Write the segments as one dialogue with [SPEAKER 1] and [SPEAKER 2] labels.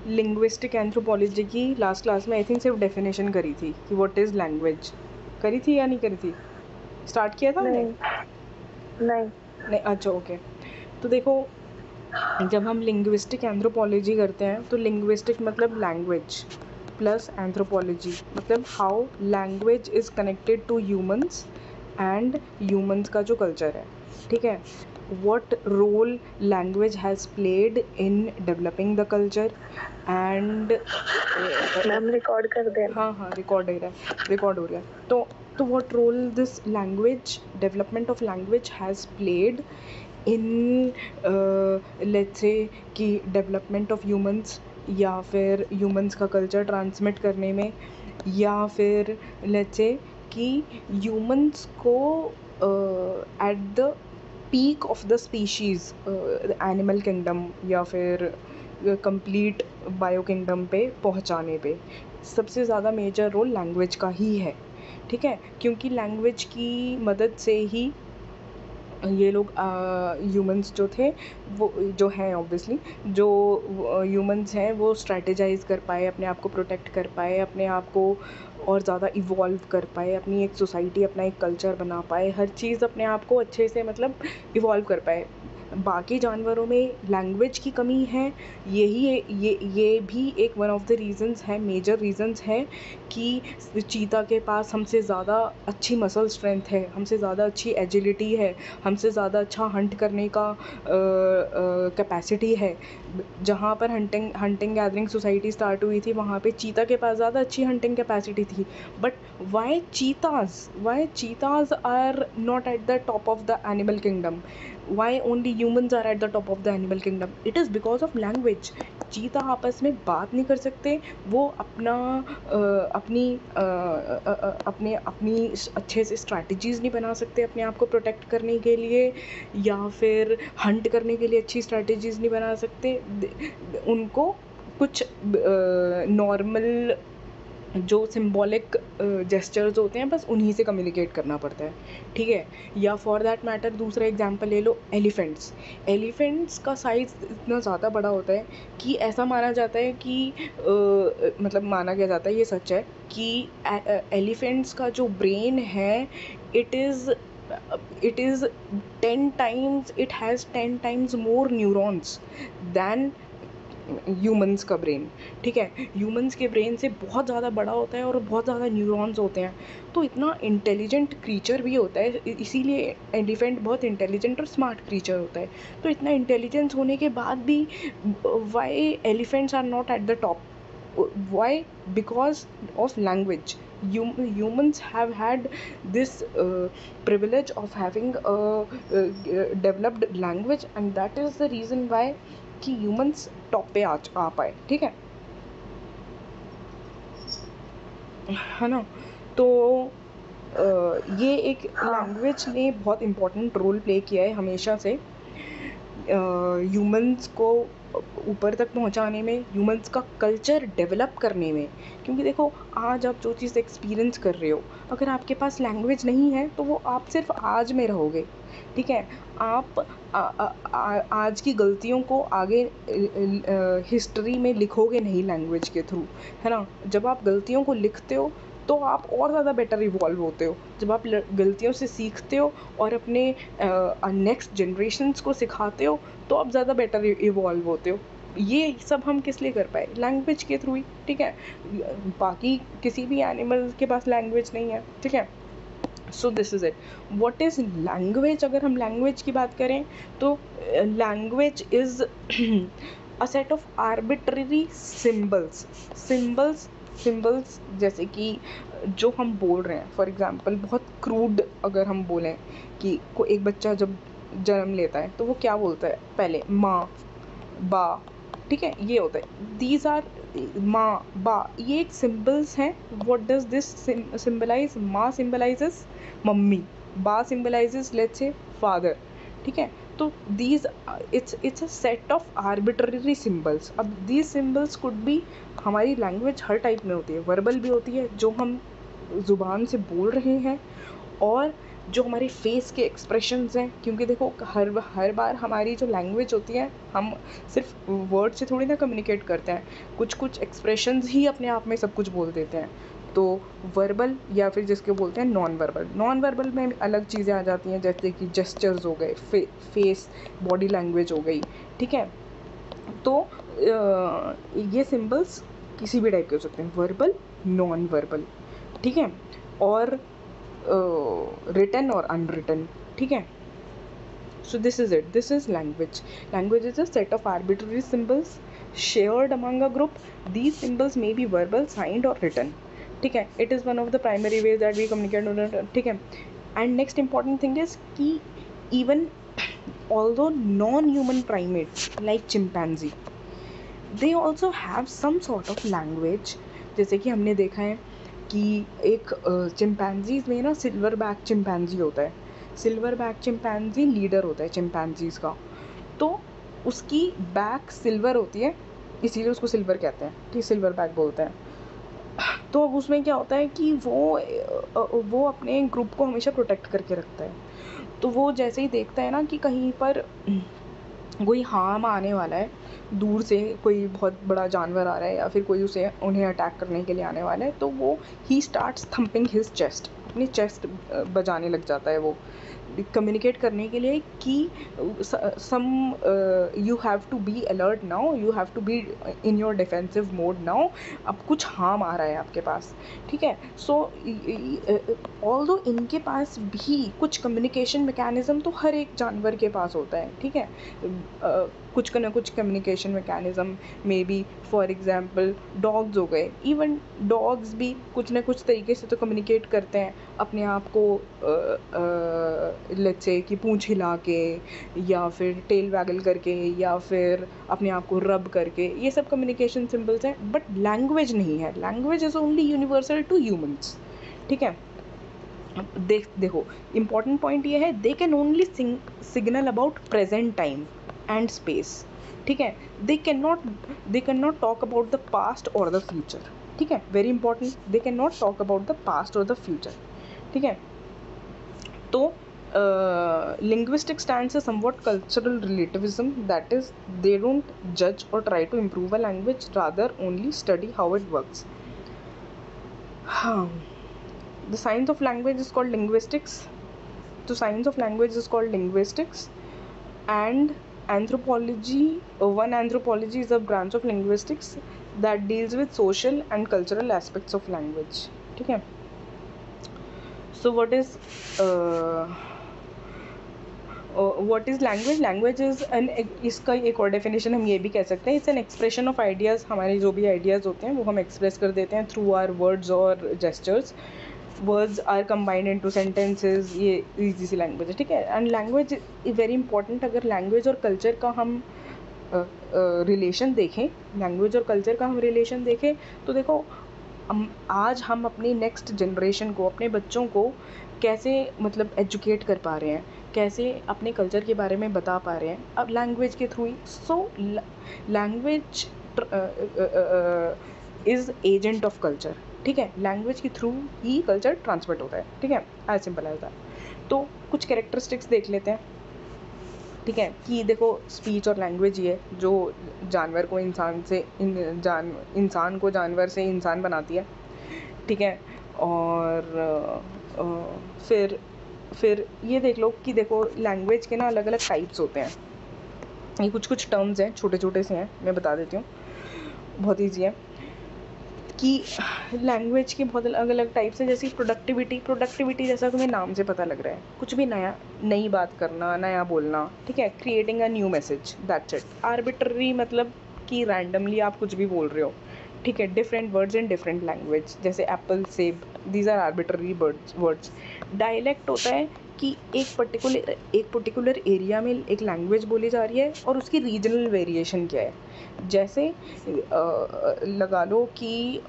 [SPEAKER 1] Linguistic anthropology की last class में I think सिर्फ डेफिनेशन करी थी कि व्हाट इज़ लैंग्वेज, करी थी या नहीं करी थी? स्टार्ट किया था हमने?
[SPEAKER 2] नहीं नहीं
[SPEAKER 1] नहीं, अच्छा ओके। तो देखो, जब हम लिंग्विस्टिक एंथ्रोपोलॉजी करते हैं तो लिंग्विस्टिक मतलब लैंग्वेज प्लस एंथ्रोपोलॉजी मतलब how language is connected to humans and humans का जो कल्चर है, ठीक है। what role language has played in developing the culture and
[SPEAKER 2] ma'am record कर देना।
[SPEAKER 1] हाँ हाँ रिकॉर्ड हो रहा है, रिकॉर्ड हो रहा है। तो what role this language development of language has played in let's say कि डेवलपमेंट ऑफ ह्यूमंस या फिर ह्यूमंस का कल्चर ट्रांसमिट करने में, या फिर लेट्स से कि ह्यूमंस को at the peak of the species animal kingdom या फिर कंप्लीट बायो किंगडम पे पहुंचाने पे सबसे ज़्यादा मेजर रोल लैंग्वेज का ही है, ठीक है। क्योंकि लैंग्वेज की मदद से ही ये लोग ह्यूमंस जो थे वो जो हैं ऑब्वियसली जो ह्यूमंस हैं वो स्ट्रैटेजाइज़ कर पाए, अपने आप को प्रोटेक्ट कर पाए, अपने आप को और ज़्यादा इवॉल्व कर पाए, अपनी एक सोसाइटी अपना एक कल्चर बना पाए, हर चीज़ अपने आप को अच्छे से मतलब इवॉल्व कर पाए। बाकी जानवरों में लैंग्वेज की कमी है, ये भी एक वन ऑफ द रीज़न्स है, मेजर रीज़न्स है कि चीता के पास हमसे ज़्यादा अच्छी मसल स्ट्रेंथ है, हमसे ज़्यादा अच्छी एजिलिटी है, हमसे ज़्यादा अच्छा हंट करने का कैपेसिटी है। जहाँ पर हंटिंग गैदरिंग सोसाइटी स्टार्ट हुई थी वहाँ पे चीता के पास ज़्यादा अच्छी हंटिंग कैपेसिटी थी। But why cheetahs are not at the top of the animal kingdom, why only humans are at the top of the animal kingdom? It is because of language. चीता आपस में बात नहीं कर सकते, वो अपनी अच्छे से स्ट्रैटेजीज़ नहीं बना सकते अपने आप को प्रोटेक्ट करने के लिए, या फिर हंट करने के लिए अच्छी स्ट्रैटेजीज़ नहीं बना सकते। उनको कुछ नॉर्मल जो सिंबॉलिक जेस्चर्स होते हैं बस उन्हीं से कम्युनिकेट करना पड़ता है, ठीक है। या फॉर दैट मैटर दूसरा एग्जांपल ले लो, एलिफेंट्स का साइज़ इतना ज़्यादा बड़ा होता है कि ऐसा माना जाता है कि मतलब माना क्या जाता है, ये सच है कि एलिफेंट्स का जो ब्रेन है it is 10 times, it has 10 times more neurons than humans का ब्रेन, ठीक है। ह्यूमंस के ब्रेन से बहुत ज़्यादा बड़ा होता है और बहुत ज़्यादा न्यूरॉन्स होते हैं, तो इतना इंटेलिजेंट क्रीचर भी होता है, इसीलिए एलिफेंट बहुत इंटेलिजेंट और स्मार्ट क्रीचर होता है। तो इतना इंटेलिजेंस होने के बाद भी why elephants are not at the top? why? Because of language. Humans have had this privilege of having a developed language, and that is the reason why कि humans टॉप पे आ पाए, ठीक है ना। तो ये एक लैंग्वेज ने बहुत इम्पोर्टेंट रोल प्ले किया है हमेशा से ह्यूमंस को ऊपर तक पहुंचाने में, ह्यूमंस का कल्चर डेवलप करने में। क्योंकि देखो, आज आप जो चीज़ एक्सपीरियंस कर रहे हो, अगर आपके पास लैंग्वेज नहीं है तो वो आप सिर्फ आज में रहोगे, ठीक है। आप आज की गलतियों को आगे हिस्ट्री में लिखोगे नहीं लैंग्वेज के थ्रू, है ना। जब आप गलतियों को लिखते हो तो आप और ज़्यादा बेटर इवॉल्व होते हो। जब आप गलतियों से सीखते हो और अपने नेक्स्ट जनरेशन्स को सिखाते हो तो आप ज़्यादा बेटर इवॉल्व होते हो। ये सब हम किस लिए कर पाए? लैंग्वेज के थ्रू ही, ठीक है। बाकी किसी भी एनिमल के पास लैंग्वेज नहीं है, ठीक है। So this is it. What is language? अगर हम लैंग्वेज की बात करें तो language is a set of arbitrary symbols जैसे कि जो हम बोल रहे हैं, फॉर एग्जांपल बहुत क्रूड अगर हम बोलें कि एक बच्चा जब जन्म लेता है तो वो क्या बोलता है? पहले माँ, बा, ठीक है, ये होता है। दीज आर माँ, बा, ये एक सिंबल्स हैं। What does this symbolise? माँ सिंबलाइजेस मम्मी, बा सिंबलाइजेस लेट्स से फादर, ठीक है। तो these it's a set of arbitrary symbols. अब दीज सिंबल्स कुड बी, हमारी लैंग्वेज हर टाइप में होती है, वर्बल भी होती है जो हम ज़ुबान से बोल रहे हैं, और जो हमारे फेस के एक्सप्रेशंस हैं, क्योंकि देखो हर बार हमारी जो लैंग्वेज होती है, हम सिर्फ वर्ड से थोड़ी ना कम्युनिकेट करते हैं, कुछ कुछ एक्सप्रेशंस ही अपने आप में सब कुछ बोल देते हैं। तो वर्बल या फिर जिसको बोलते हैं नॉन वर्बल में अलग चीज़ें आ जाती हैं, जैसे कि जेस्चर्स हो गए, फेस बॉडी लैंग्वेज हो गई, ठीक है। तो ये सिंबल्स किसी भी टाइप के हो सकते हैं, वर्बल, नॉन वर्बल, ठीक है, और रिटन और अनरिटन, ठीक है। So this is it. This is language. Language is a set of arbitrary symbols shared among a group. These symbols may be verbal, signed or written. ठीक है. It is one of the primary ways that we communicate. ठीक है. And next important thing is कि even although non-human primates like chimpanzee, they also have some sort of language. जैसे कि हमने देखा है कि एक चिंपैंजीज में ना सिल्वर बैक चिंपैंजी होता है. सिल्वर बैक चिंपैंजी लीडर होता है चिंपैंजीज का, तो उसकी बैक सिल्वर होती है, इसीलिए उसको सिल्वर कहते हैं, ठीक, सिल्वर बैक बोलते हैं. तो अब उसमें क्या होता है कि वो अपने ग्रुप को हमेशा प्रोटेक्ट करके रखता है. तो वो जैसे ही देखता है ना कि कहीं पर कोई हार्म आने वाला है, दूर से कोई बहुत बड़ा जानवर आ रहा है या फिर कोई उन्हें अटैक करने के लिए आने वाला है, तो वो he starts thumping his chest, अपनी चेस्ट बजाने लग जाता है वो कम्युनिकेट करने के लिए कि some you have to be alert now, you have to be in your defensive mode now, अब कुछ हार्म आ रहा है आपके पास, ठीक है. सो ऑल्दो इनके पास भी कुछ कम्युनिकेशन मैकेनिज़्म तो हर एक जानवर के पास होता है, ठीक है. कुछ ना कुछ communication mechanism may be, for example dogs हो गए, इवन डॉग्स भी कुछ ना कुछ तरीके से तो कम्युनिकेट करते हैं अपने आप को, लेट्स से कि पूंछ हिला के या फिर टेल वैगल करके या फिर अपने आप को रब करके, ये सब कम्युनिकेशन सिंबल्स हैं. बट लैंग्वेज नहीं है. Language is only universal to humans, ठीक है. देखो इम्पॉर्टेंट पॉइंट ये है, they can only signal about present time and space, ठीक है. They can not talk about the past और द फ्यूचर, ठीक है. Very important, they can not talk about the past और द फ्यूचर, ठीक है. तो linguistic stands a somewhat cultural relativism, that is, they don't judge or try to improve a language, rather only study how it works. The science of language is called linguistics. The science of language is called linguistics, and anthropology, one anthropology is a branch of linguistics that deals with social and cultural aspects of language, ठीक है. So what is language? Language is an, इसका एक और definition हम ये भी कह सकते हैं, it's an expression of ideas. हमारे जो भी आइडियाज़ होते हैं वो हम एक्सप्रेस कर देते हैं थ्रू आवर वर्ड्स और gestures. Words are combined into sentences, ये इजी सी लैंग्वेज है, ठीक है. And language is very important. अगर लैंग्वेज और कल्चर का हम रिलेशन देखें, लैंग्वेज और कल्चर का हम रिलेशन देखें, तो देखो आज हम अपनी नेक्स्ट जनरेशन को, अपने बच्चों को कैसे मतलब एजुकेट कर पा रहे हैं, कैसे अपने कल्चर के बारे में बता पा रहे हैं, अब लैंग्वेज के through he. So language is agent of culture, ठीक है. लैंग्वेज के थ्रू ही कल्चर ट्रांसमिट होता है, ठीक है. As simple as that. तो कुछ कैरेक्टरिस्टिक्स देख लेते हैं, ठीक है, कि देखो स्पीच और लैंग्वेज ये जो जानवर को इंसान से इंसान को जानवर से इंसान बनाती है, ठीक है. और फिर ये देख लो कि देखो लैंग्वेज के ना अलग अलग टाइप्स होते हैं. ये कुछ टर्म्स हैं, छोटे छोटे से हैं, मैं बता देती हूँ, बहुत ईजी है. कि लैंग्वेज के बहुत अलग अलग टाइप्स हैं. जैसे प्रोडक्टिविटी जैसा तुम्हें नाम से पता लग रहा है, कुछ भी नई बात करना, नया बोलना, ठीक है. Creating a new message, that's it. Arbitrary मतलब कि रैंडमली आप कुछ भी बोल रहे हो, ठीक है. Different words in different language, जैसे एप्पल, सेब, these are arbitrary words. Dialect होता है कि एक पर्टिकुलर एरिया में एक लैंग्वेज बोली जा रही है और उसकी रीजनल वेरिएशन क्या है. जैसे लगा लो कि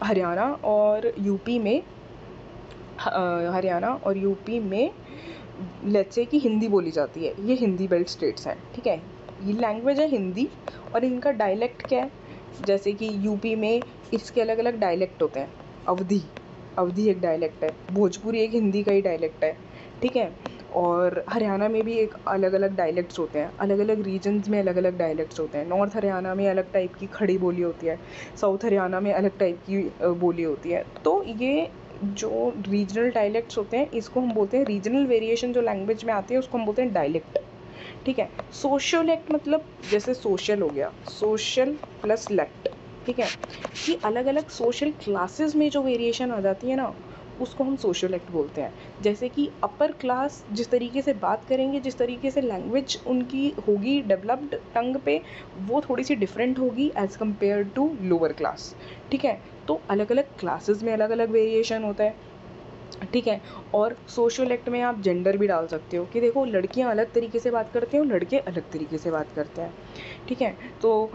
[SPEAKER 1] हरियाणा और यूपी में लेट्स से कि हिंदी बोली जाती है, ये हिंदी बेल्ट स्टेट्स हैं, ठीक है. ये लैंग्वेज है हिंदी और इनका डायलेक्ट क्या है. जैसे कि यूपी में इसके अलग अलग डायलेक्ट होते हैं. अवधी, अवधी एक डायलेक्ट है, भोजपुरी एक हिंदी का ही डायलेक्ट है, ठीक है। और हरियाणा में भी एक अलग अलग डायलेक्ट्स होते हैं, अलग अलग रीजन्स में अलग अलग डायलेक्ट्स होते हैं। नॉर्थ हरियाणा में अलग टाइप की खड़ी बोली होती है, साउथ हरियाणा में अलग टाइप की बोली होती है। तो ये जो रीजनल डायलेक्ट्स होते हैं इसको हम बोलते हैं, रीजनल वेरिएशन जो लैंग्वेज में आती है उसको हम बोलते हैं डायलेक्ट, ठीक है। सोशियोलेक्ट मतलब जैसे सोशल हो गया, सोशल प्लस लेक्ट, ठीक है, कि अलग अलग सोशल क्लासेस में जो वेरिएशन आ जाती है ना उसको हम सोशियोलेक्ट बोलते हैं। जैसे कि अपर क्लास जिस तरीके से बात करेंगे, जिस तरीके से लैंग्वेज उनकी होगी डेवलप्ड टंग पे, वो थोड़ी सी डिफरेंट होगी as compare to lower class, ठीक है। तो अलग अलग क्लासेस में अलग अलग वेरिएशन होता है, ठीक है। और सोशियोलेक्ट में आप जेंडर भी डाल सकते हो कि देखो लड़कियां अलग तरीके से बात करते हैं और लड़के अलग तरीके से बात करते हैं, ठीक है। तो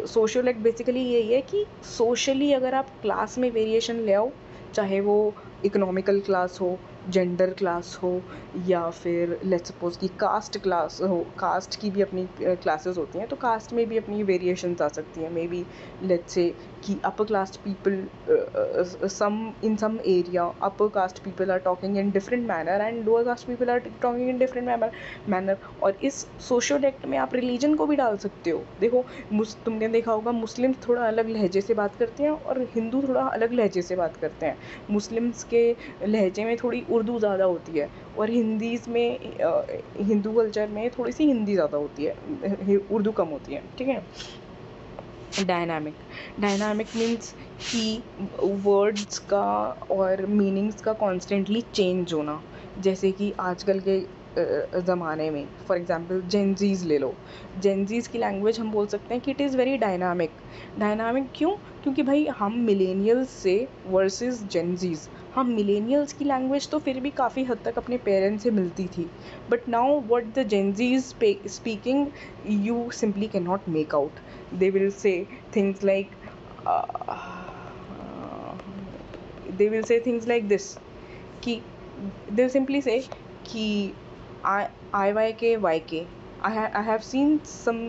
[SPEAKER 1] सोशियोलेक्ट बेसिकली यही है कि सोशली अगर आप क्लास में वेरिएशन ले आओ, चाहे वो इकोनॉमिकल क्लास हो, जेंडर क्लास हो, या फिर लेट्स सपोज कि कास्ट क्लास हो, कास्ट की भी अपनी क्लासेस होती हैं, तो कास्ट में भी अपनी वेरिएशंस आ सकती हैं। मे बी लेट्स से कि upper caste people, in some area upper caste people are talking in different manner and lower caste people are talking in different manner। और इस सोशियोलेक्ट में आप रिलीजन को भी डाल सकते हो। देखो तुमने देखा होगा मुस्लिम्स थोड़ा अलग लहजे से बात करते हैं और हिंदू थोड़ा अलग लहजे से बात करते हैं। मुस्लिम्स के लहजे में थोड़ी उर्दू ज़्यादा होती है और हिंदीज़ में हिंदू कल्चर में थोड़ी सी हिंदी ज़्यादा होती है, उर्दू कम होती है, ठीक है। डायनामिक मीन्स कि वर्ड्स का और मीनिंग्स का कॉन्स्टेंटली चेंज होना। जैसे कि आजकल के ज़माने में फॉर एग्जांपल जेनजीज ले लो, जेनजीज की लैंग्वेज हम बोल सकते हैं कि इट इज़ वेरी डायनामिक क्यों? क्योंकि भाई हम मिलेनियल्स से वर्सेस जेनजीज, हम मिलेनियल्स की लैंग्वेज तो फिर भी काफ़ी हद तक अपने पेरेंट्स से मिलती थी, but now what the Gen Zs speaking you simply can not make out. they will say things like uh, they will say things like this कि they will simply say कि I have seen some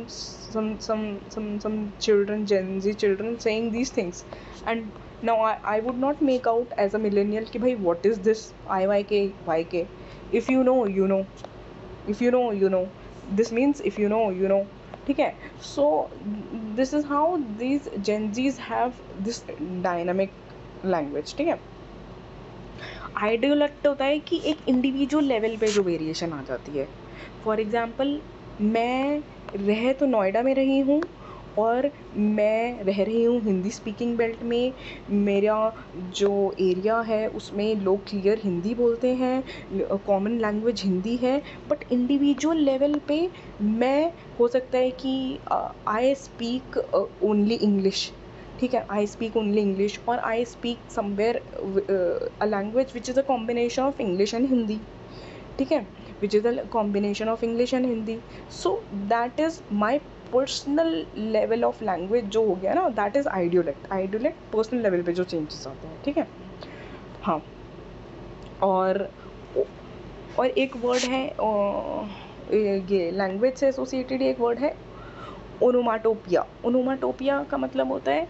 [SPEAKER 1] children, Gen Z children saying these things, and now I would not make out as a millennial कि भाई what is this YK। if you know you know, if you know you know, this means if you know you know, ठीक है। So this is how these Gen Zs have this dynamic language, ठीक है। आइडियोलेक्ट होता है कि एक individual level पे जो वेरिएशन आ जाती है। फॉर एग्जांपल मैं रह तो नोएडा में रही हूँ और मैं रह रही हूँ हिंदी स्पीकिंग बेल्ट में, मेरा जो एरिया है उसमें लोग क्लियर हिंदी बोलते हैं, कॉमन लैंग्वेज हिंदी है, बट इंडिविजुअल लेवल पे मैं हो सकता है कि आई स्पीक ओनली इंग्लिश, ठीक है, आई स्पीक ओनली इंग्लिश, और I speak somewhere a language which is a combination of English and Hindi, ठीक है, which is a combination of English and Hindi. So that is my personal level of language जो हो गया ना, that is आइडियोलेक्ट personal level पे जो changes आते हैं, ठीक है। हाँ, और एक वर्ड है ये लैंग्वेज से एसोसिएटेड एक वर्ड है ओनोमाटोपिया। ओनोमाटोपिया का मतलब होता है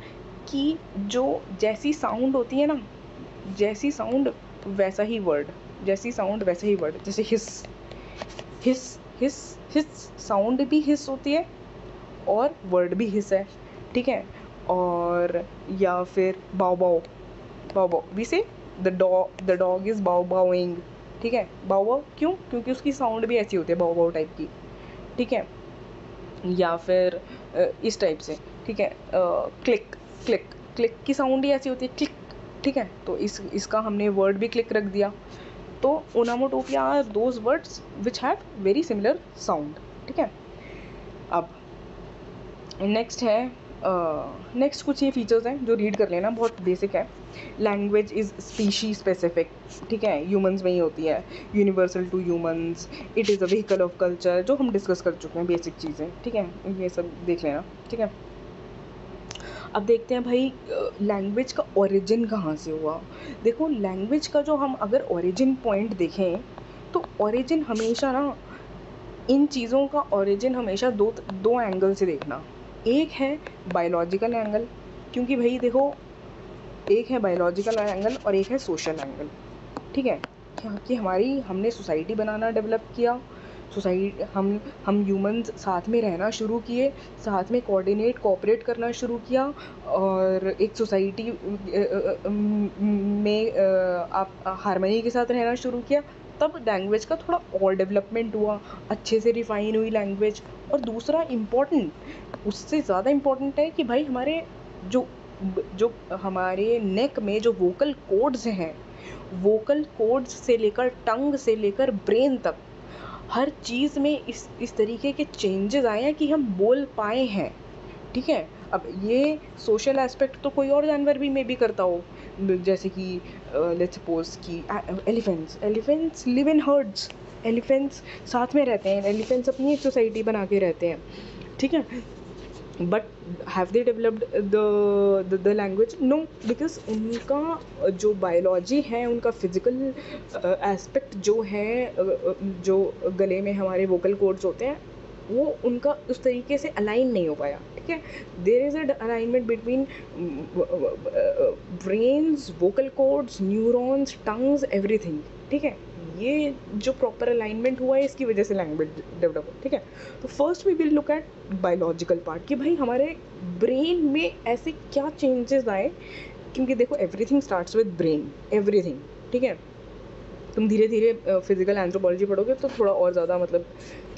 [SPEAKER 1] कि जो जैसी साउंड होती है ना, जैसी साउंड वैसा ही वर्ड, जैसी साउंड वैसा ही वर्ड। जैसे हिस हिस हिस हिस, साउंड भी हिस होती है और वर्ड भी हिस है, ठीक है। और या फिर बाव बाव, बाव बाव वी से द डॉग इज बाव बाविंग, ठीक है। बाव बाव क्यों? क्योंकि उसकी साउंड भी ऐसी होती है बाव बाव टाइप की, ठीक है। या फिर इस टाइप से, ठीक है, क्लिक क्लिक क्लिक की साउंड ही ऐसी होती है, क्लिक, ठीक है। तो इसका हमने वर्ड भी क्लिक रख दिया। तो onomatopoeia are those words which have very similar sound, ठीक है। अब नेक्स्ट है, नेक्स्ट कुछ ये फीचर्स हैं जो रीड कर लेना, बहुत बेसिक है। लैंग्वेज इज़ स्पीशी स्पेसिफिक, ठीक है, ह्यूमंस में ही होती है, universal to humans, it is a vehicle of culture, जो हम डिस्कस कर चुके हैं बेसिक चीज़ें, ठीक है, ये सब देख लेना, ठीक है। अब देखते हैं भाई लैंग्वेज का ओरिजिन कहाँ से हुआ। देखो लैंग्वेज का जो हम अगर ओरिजिन पॉइंट देखें तो ओरिजिन हमेशा ना, इन चीज़ों का ओरिजिन हमेशा दो एंगल से देखना। एक है बायोलॉजिकल एंगल, क्योंकि भाई देखो एक है बायोलॉजिकल एंगल और एक है सोशल एंगल, ठीक है, कि हमने सोसाइटी बनाना डेवलप किया, सोसाइटी हम ह्यूमंस साथ में रहना शुरू किए, साथ में कोऑपरेट करना शुरू किया, और एक सोसाइटी में आप हार्मनी के साथ रहना शुरू किया, तब लैंग्वेज का थोड़ा और डेवलपमेंट हुआ, अच्छे से रिफाइन हुई लैंग्वेज। और दूसरा इम्पोर्टेंट, उससे ज़्यादा इम्पोर्टेंट है कि भाई हमारे जो हमारे नेक में जो वोकल कॉर्ड्स हैं, वोकल कॉर्ड्स से लेकर टंग से लेकर ब्रेन तक, हर चीज़ में इस तरीके के चेंजेस आए हैं कि हम बोल पाए हैं, ठीक है। अब ये सोशल एस्पेक्ट तो कोई और जानवर भी मे भी करता हो, जैसे कि लेट्स सपोज कि elephants live in hertz, elephants साथ में रहते हैं, एलिफेंट्स अपनी एक सोसाइटी बना के रहते हैं, ठीक है। But have they developed the language? No, because उनका जो बायोलॉजी है, उनका फिजिकल एस्पेक्ट जो है, जो गले में हमारे वोकल कॉर्ड्स होते हैं, वो उनका उस तरीके से अलाइन नहीं हो पाया, ठीक है। There is a alignment between brains, vocal cords, neurons, tongues, everything, ठीक है। ये जो प्रॉपर अलाइनमेंट हुआ है, इसकी वजह से लैंग्वेज डेवलप हो, ठीक है। तो first we will look at biological part, कि भाई हमारे ब्रेन में ऐसे क्या चेंजेस आए, क्योंकि देखो everything starts with brain, everything, ठीक है। तुम धीरे धीरे फिजिकल एंथ्रोपोलॉजी पढ़ोगे तो थोड़ा और ज़्यादा मतलब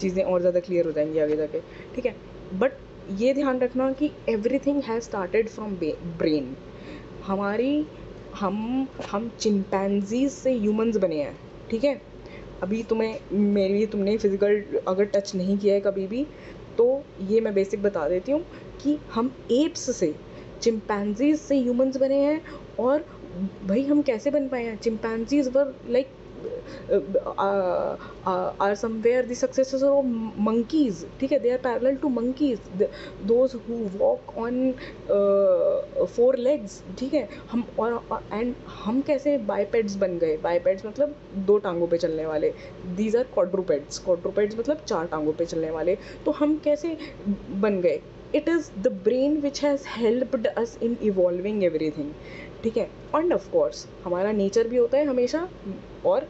[SPEAKER 1] चीज़ें और ज़्यादा क्लियर हो जाएंगी आगे जाके, ठीक है। बट ये ध्यान रखना कि everything has started from brain. हम चिंपैंजीज से ह्यूमंस बने हैं, ठीक है। अभी तुमने फिजिकल अगर टच नहीं किया है कभी भी, तो ये मैं बेसिक बता देती हूँ कि हम एप्स से, चिंपैंजीज से ह्यूमंस बने हैं। और भाई हम कैसे बन पाए हैं? Chimpanzees were like are somewhere the successors of monkeys, ठीक है। they are parallel to monkeys, those who walk on 4 legs, ठीक है। हम कैसे बाइपेड्स बन गए? बाइपेड्स मतलब 2 टांगों पे चलने वाले, these are quadrupeds मतलब 4 टांगों पे चलने वाले। तो हम कैसे बन गए? It is the brain which has helped us in evolving everything, ठीक है। एंड ऑफ कोर्स हमारा नेचर भी होता है हमेशा, और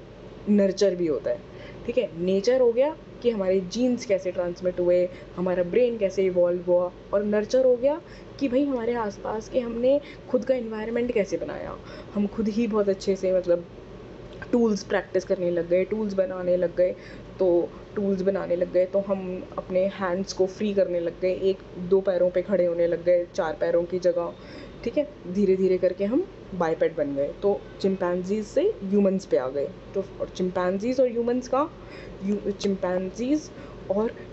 [SPEAKER 1] नर्चर भी होता है, ठीक है। नेचर हो गया कि हमारे जीन्स कैसे ट्रांसमिट हुए, हमारा ब्रेन कैसे इवॉल्व हुआ, और नर्चर हो गया कि भाई हमारे आसपास के हमने खुद का इन्वायरमेंट कैसे बनाया। हम खुद ही बहुत अच्छे से मतलब टूल्स प्रैक्टिस करने लग गए, टूल्स बनाने लग गए, तो हम अपने हैंड्स को फ्री करने लग गए, 1-2 पैरों पे खड़े होने लग गए 4 पैरों की जगह, ठीक है। धीरे धीरे करके हम बाइपेड बन गए, तो चिंपैंजीज से ह्यूमंस पे आ गए। तो चिंपैंजीज और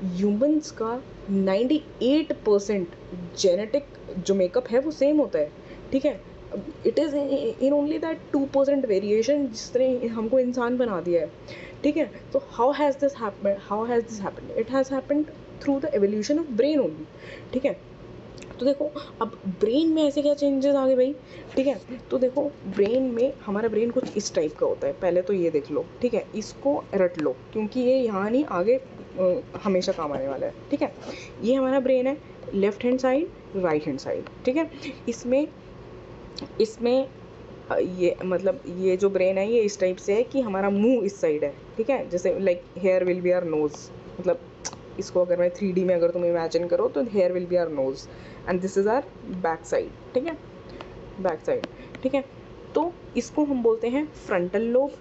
[SPEAKER 1] ह्यूमंस का 98% जेनेटिक जो मेकअप है वो सेम होता है, ठीक है। It is in only that 2% variation जिसने हमको इंसान बना दिया है, ठीक है। तो how has this happened? It has happened through the evolution of brain only, ठीक है। तो देखो अब ब्रेन में ऐसे क्या चेंजेस आ गए भाई, ठीक है। तो देखो हमारा ब्रेन कुछ इस टाइप का होता है, पहले तो ये देख लो, ठीक है। इसको रट लो क्योंकि ये यहाँ नहीं, आगे हमेशा काम आने वाला है, ठीक है। ये हमारा ब्रेन है, left hand side, right hand side, ठीक है। इसमें ये मतलब ये जो ब्रेन है ये इस टाइप से है कि हमारा मुंह इस साइड है, ठीक है। जैसे like here will be our nose, मतलब इसको अगर मैं 3D में अगर तुम इमेजिन करो तो here will be our nose and this is our back side, ठीक है, बैक साइड, ठीक है। तो इसको हम बोलते हैं फ्रंटल लोब,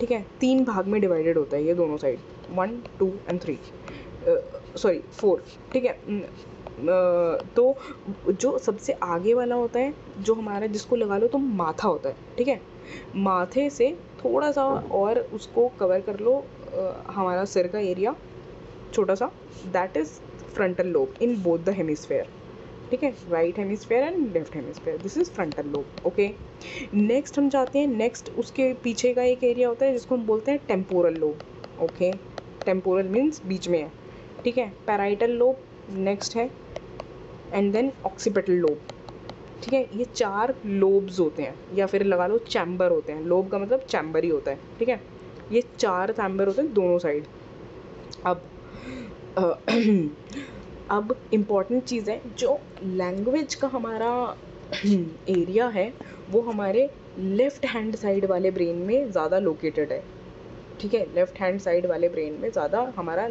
[SPEAKER 1] ठीक है। 3 भाग में डिवाइडेड होता है ये दोनों साइड, 1, 2 एंड 3, 4, ठीक है। तो जो सबसे आगे वाला होता है, जो हमारा जिसको लगा लो तुम माथा होता है, ठीक है। माथे से थोड़ा सा और उसको कवर कर लो, हमारा सिर का एरिया छोटा सा, that is frontal lobe in both the hemisphere, ठीक है। Right hemisphere and left hemisphere, this is frontal lobe, okay. Next हम जाते हैं, नेक्स्ट उसके पीछे का एक एरिया होता है जिसको हम बोलते हैं temporal lobe, okay. Temporal means बीच में है, ठीक है। पैराइटल लोब नेक्स्ट है, एंड देन ऑक्सीपिटल लोब, ठीक है। ये 4 लोब्स होते हैं, या फिर लगा लो चैम्बर होते हैं। लोब का मतलब चैम्बर ही होता है, ठीक है। ये 4 चैम्बर होते हैं दोनों साइड। अब इम्पॉर्टेंट चीज़ है जो लैंग्वेज का हमारा एरिया है वो हमारे लेफ्ट हैंड साइड वाले ब्रेन में ज़्यादा लोकेटेड है, ठीक है। लेफ्ट हैंड साइड वाले ब्रेन में ज़्यादा हमारा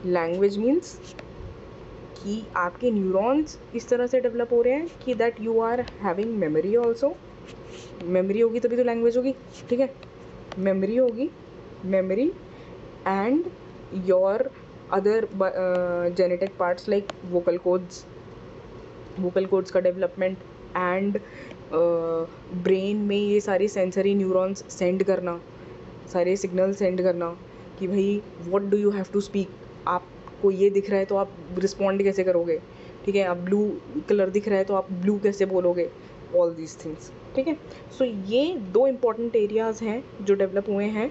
[SPEAKER 1] लैंग्वेज मीन्स कि आपके न्यूरॉन्स इस तरह से डेवलप हो रहे हैं कि that you are having memory also. Memory होगी तभी तो लैंग्वेज होगी, ठीक है। मेमोरी होगी, memory and your other genetic parts like vocal cords का डेवलपमेंट एंड ब्रेन में ये सारे सेंसरी न्यूरॉन्स सेंड करना, सारे सिग्नल सेंड करना कि भाई what do you have to speak. आपको ये दिख रहा है तो आप रिस्पॉन्ड कैसे करोगे, ठीक है। आप ब्लू कलर दिख रहा है तो आप ब्लू कैसे बोलोगे, ऑल दीज थिंग्स, ठीक है। सो ये 2 इम्पॉर्टेंट एरियाज़ हैं जो डेवलप हुए हैं,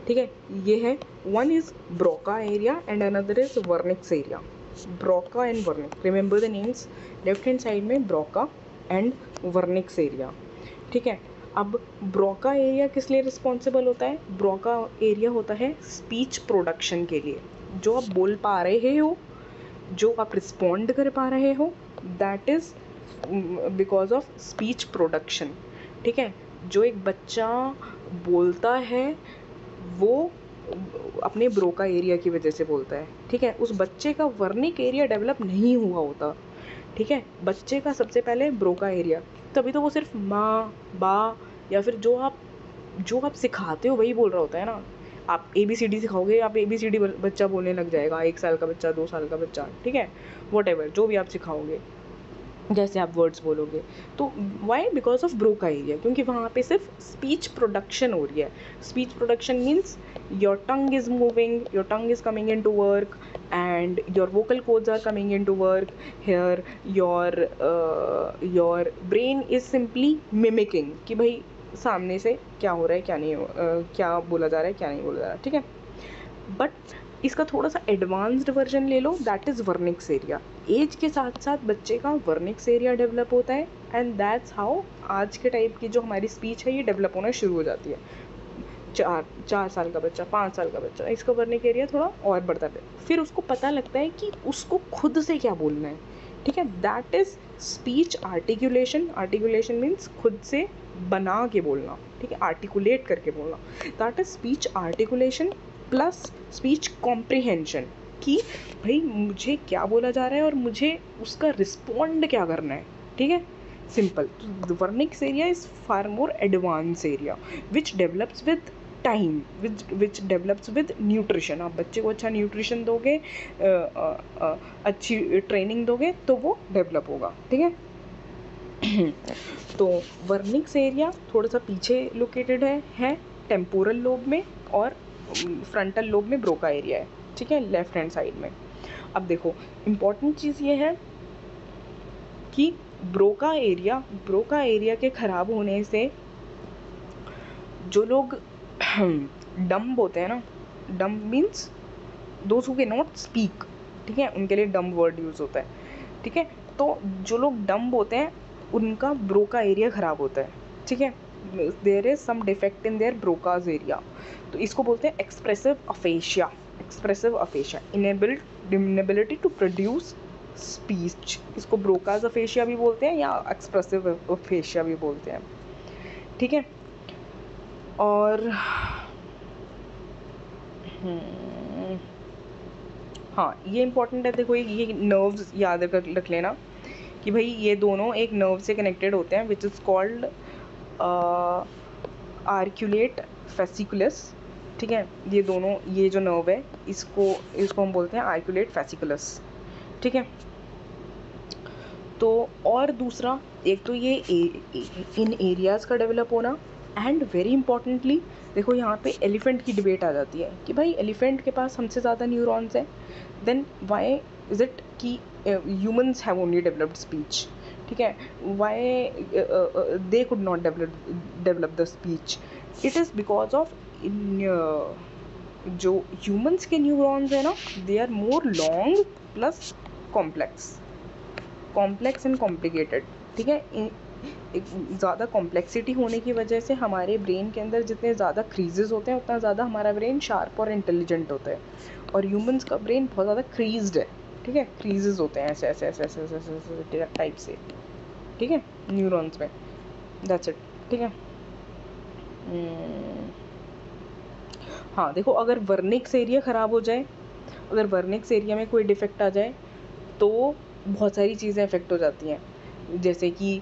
[SPEAKER 1] ठीक है। ये है, one is Broca area and another is Wernicke's area. Broca and Wernicke's, remember the names. Left hand side में ब्रोका एंड वर्निक्स एरिया, ठीक है। अब ब्रोका एरिया किस लिए रिस्पॉन्सिबल होता है? ब्रोका एरिया होता है स्पीच प्रोडक्शन के लिए। जो आप बोल पा रहे हो, जो आप रिस्पॉन्ड कर पा रहे हो, that is because of speech production, ठीक है। जो एक बच्चा बोलता है वो अपने ब्रोका एरिया की वजह से बोलता है, ठीक है। उस बच्चे का वर्निक एरिया डेवलप नहीं हुआ होता, ठीक है। बच्चे का सबसे पहले ब्रोका एरिया, तभी तो वो सिर्फ माँ, बा या फिर जो आप सिखाते हो वही बोल रहा होता है ना। आप ABCD सिखाओगे, आप ABCD बच्चा बोलने लग जाएगा, 1 साल का बच्चा, 2 साल का बच्चा, ठीक है। व्हाटएवर जो भी आप सिखाओगे, जैसे आप वर्ड्स बोलोगे, तो why? Because of Broca area, क्योंकि वहाँ पे सिर्फ स्पीच प्रोडक्शन हो रही है। Speech production means your tongue is moving, your tongue is coming in to work and your vocal cords are coming in to work here, your brain is simply mimicking कि भाई सामने से क्या हो रहा है, क्या नहीं क्या बोला जा रहा है, क्या नहीं बोला जा रहा है, ठीक है। बट इसका थोड़ा सा एडवांस्ड वर्जन ले लो, that is Wernicke's area. Age के साथ साथ बच्चे का वर्निक्स एरिया डेवलप होता है एंड दैट्स हाउ आज के टाइप की जो हमारी स्पीच है ये डेवलप होना शुरू हो जाती है। 4 साल का बच्चा, 5 साल का बच्चा, इसका वर्निक एरिया थोड़ा और बढ़ता है। फिर उसको पता लगता है कि उसको खुद से क्या बोलना है, ठीक है। That is speech articulation. Articulation means खुद से बना के बोलना, ठीक है, आर्टिकुलेट करके बोलना। That is speech articulation plus speech comprehension कि भाई मुझे क्या बोला जा रहा है और मुझे उसका रिस्पॉन्ड क्या करना है, ठीक है। Simple. The Wernicke's area is far more advance area which develops with time, which develops with nutrition. आप बच्चे को अच्छा न्यूट्रिशन दोगे, अच्छी ट्रेनिंग दोगे तो वो डेवलप होगा, ठीक है। तो वर्निक्स एरिया थोड़ा सा पीछे लोकेटेड है टेम्पोरल लोब में, और फ्रंटल लोब में ब्रोका एरिया है, ठीक है, लेफ्ट हैंड साइड में। अब देखो इम्पॉर्टेंट चीज़ ये है कि ब्रोका एरिया के ख़राब होने से जो लोग डम्ब होते हैं ना, dumb means those who can not speak, ठीक है, उनके लिए डम्ब वर्ड यूज़ होता है, ठीक है। तो जो लोग डम्ब होते हैं उनका ब्रोका एरिया ख़राब होता है, ठीक है। There is some defect in there Broca's area, तो इसको बोलते हैं expressive aphasia. Inability to produce speech, इसको ब्रोकाज अफेशिया भी बोलते हैं या एक्सप्रेसिव अफेशिया भी बोलते हैं, ठीक है। और हाँ, ये इम्पॉर्टेंट है, देखो ये नर्व्स याद रख लेना कि भाई ये दोनों एक नर्व से कनेक्टेड होते हैं विच इज़ कॉल्ड आर्कुलेट फेसिकुलस, ठीक है। ये दोनों, ये जो नर्व है इसको हम बोलते हैं आर्कुलेट फेसिकुलस, ठीक है। तो और दूसरा, एक तो ये इन एरियाज़ का डेवलप होना, एंड वेरी इंपॉर्टेंटली देखो यहाँ पे एलिफेंट की डिबेट आ जाती है कि भाई एलिफेंट के पास हमसे ज़्यादा न्यूरॉन्स हैं, देन वाई इज़ इट कि humans have only developed speech, ठीक है, why they could not develop the speech. It is because of जो ह्यूमंस के न्यूरॉन्स हैं ना, they are more long plus complex and complicated, ठीक है। एक ज़्यादा कॉम्प्लेक्सिटी होने की वजह से हमारे ब्रेन के अंदर जितने ज़्यादा क्रीजेज़ होते हैं उतना ज़्यादा हमारा ब्रेन शार्प और इंटेलिजेंट होता है, और ह्यूमंस का ब्रेन बहुत ज़्यादा क्रीज्ड है, ठीक है, फ्रीजेस होते हैं ऐसे ऐसे ऐसे ऐसे ऐसे ऐसे ऐसे टाइप से, ठीक है, न्यूरॉन्स में, दैट्स इट, ठीक है। हाँ देखो, अगर वर्निक्स एरिया ख़राब हो जाए, अगर वर्निक्स एरिया में कोई डिफेक्ट आ जाए तो बहुत सारी चीज़ें अफेक्ट हो जाती हैं। जैसे कि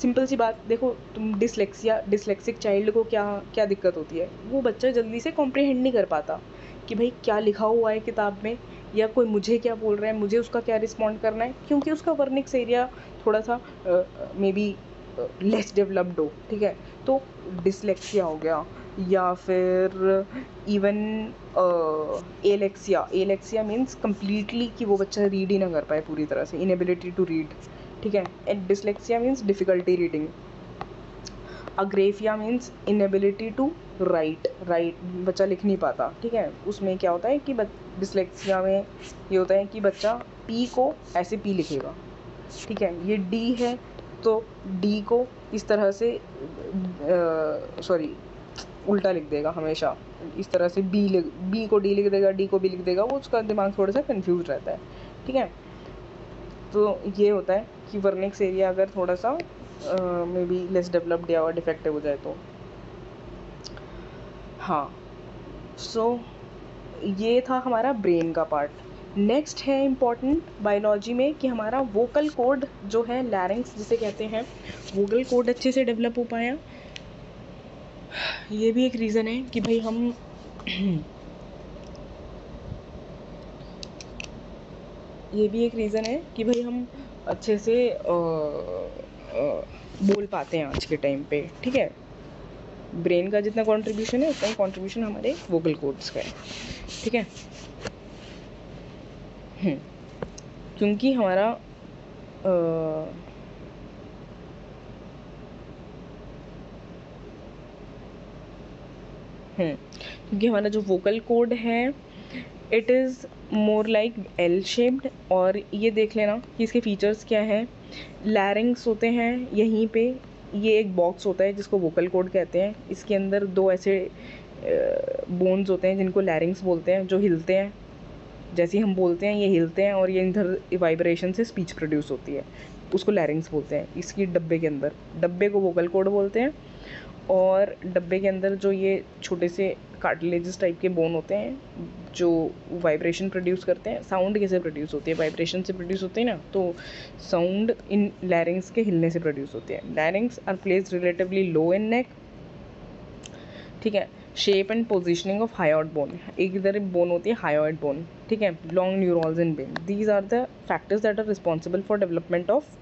[SPEAKER 1] सिंपल सी बात देखो, तुम डिसलेक्सिक चाइल्ड को क्या क्या दिक्कत होती है, वो बच्चा जल्दी से कॉम्प्रिहेंड नहीं कर पाता कि भाई क्या लिखा हुआ है किताब में, या कोई मुझे क्या बोल रहा है, मुझे उसका क्या रिस्पॉन्ड करना है, क्योंकि उसका वर्निक्स एरिया थोड़ा सा मे बी लेस डेवलप्ड हो, ठीक है। तो डिसलेक्सिया हो गया, या फिर इवन एलेक्सिया मीन्स कम्प्लीटली कि वो बच्चा रीड ही ना कर पाए पूरी तरह से, इनएबिलिटी टू रीड, ठीक है। And dyslexia means difficulty reading. Agraphia means inability to write, बच्चा लिख नहीं पाता, ठीक है। उसमें क्या होता है कि डिसलेक्सिया में ये होता है कि बच्चा पी को ऐसे पी लिखेगा, ठीक है, ये डी है तो डी को इस तरह से उल्टा लिख देगा हमेशा, इस तरह से बी को डी लिख देगा, डी को बी लिख देगा, वो उसका दिमाग थोड़ा सा कंफ्यूज रहता है, ठीक है। तो ये होता है कि वर्निक्स एरिया अगर थोड़ा सा मे बी लेस डेवलप्ड या डिफेक्टिव हो जाए तो। हाँ, सो ये था हमारा ब्रेन का पार्ट। नेक्स्ट है इम्पॉर्टेंट बायोलॉजी में कि हमारा वोकल कोड जो है, लैरिंग्स जिसे कहते हैं, वोकल कोड अच्छे से डेवलप हो पाया। ये भी एक रीज़न है कि भाई हम ये भी एक रीज़न है कि भाई हम अच्छे से बोल पाते हैं आज के टाइम पे, ठीक है। ब्रेन का जितना कंट्रीब्यूशन है उतना ही कंट्रीब्यूशन हमारे वोकल कोड्स का है, ठीक है। क्योंकि हमारा क्योंकि हमारा जो वोकल कोड है it is more like L shaped, और ये देख लेना कि इसके फीचर्स क्या हैं। लैरिंग्स होते हैं यहीं पे, ये एक बॉक्स होता है जिसको वोकल कोड कहते हैं, इसके अंदर दो ऐसे बोन्स होते हैं जिनको लैरिंग्स बोलते हैं, जो हिलते हैं, जैसे ही हम बोलते हैं ये हिलते हैं और ये इधर वाइब्रेशन से स्पीच प्रोड्यूस होती है, उसको लैरिंग्स बोलते हैं। इसकी डब्बे के अंदर, डब्बे को वोकल कोड बोलते हैं, और डब्बे के अंदर जो ये छोटे से कार्टिलेजेस टाइप के बोन होते हैं जो वाइब्रेशन प्रोड्यूस करते हैं। साउंड कैसे प्रोड्यूस होती है, वाइब्रेशन से प्रोड्यूस होती है ना, तो साउंड इन लैरिंग्स के हिलने से प्रोड्यूस होती है। Larynx are placed relatively low in neck, ठीक है। Shape and positioning of hyoid bone, एक इधर बोन होती है हायोइड बोन, ठीक है, long neurons in brain, these are the factors that are responsible for development of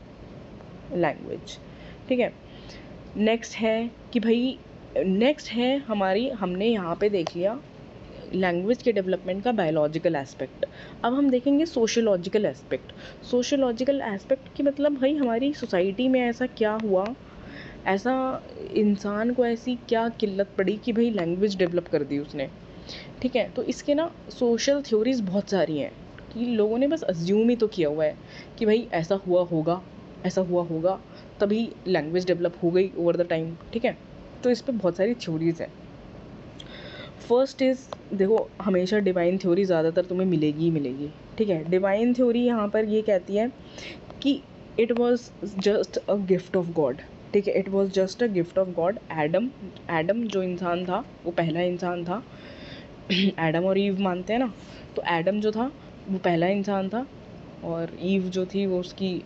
[SPEAKER 1] language, ठीक है। नेक्स्ट है कि भाई, नेक्स्ट है हमारी, हमने यहाँ पे देख लिया लैंग्वेज के डेवलपमेंट का बायोलॉजिकल एस्पेक्ट। अब हम देखेंगे सोशियोलॉजिकल एस्पेक्ट। सोशियोलॉजिकल एस्पेक्ट की मतलब भाई हमारी सोसाइटी में ऐसा क्या हुआ, ऐसा इंसान को ऐसी क्या किल्लत पड़ी कि भाई लैंग्वेज डेवलप कर दी उसने, ठीक है। तो इसके ना सोशल थ्योरीज बहुत सारी हैं कि लोगों ने बस अज्यूम ही तो किया हुआ है कि भाई ऐसा हुआ होगा, ऐसा हुआ होगा, तभी लैंग्वेज डेवलप हो गई ओवर द टाइम, ठीक है। तो इस पर बहुत सारी थ्योरीज हैं। फर्स्ट इज़, देखो हमेशा डिवाइन थ्योरी ज़्यादातर तुम्हें मिलेगी ही मिलेगी, ठीक है। डिवाइन थ्योरी यहाँ पर ये कहती है कि it was just a gift of God, ठीक है, it was just a gift of God. Adam जो इंसान था वो पहला इंसान था। एडम और ईव मानते हैं ना, तो एडम जो था वो पहला इंसान था, और ईव जो थी वो उसकी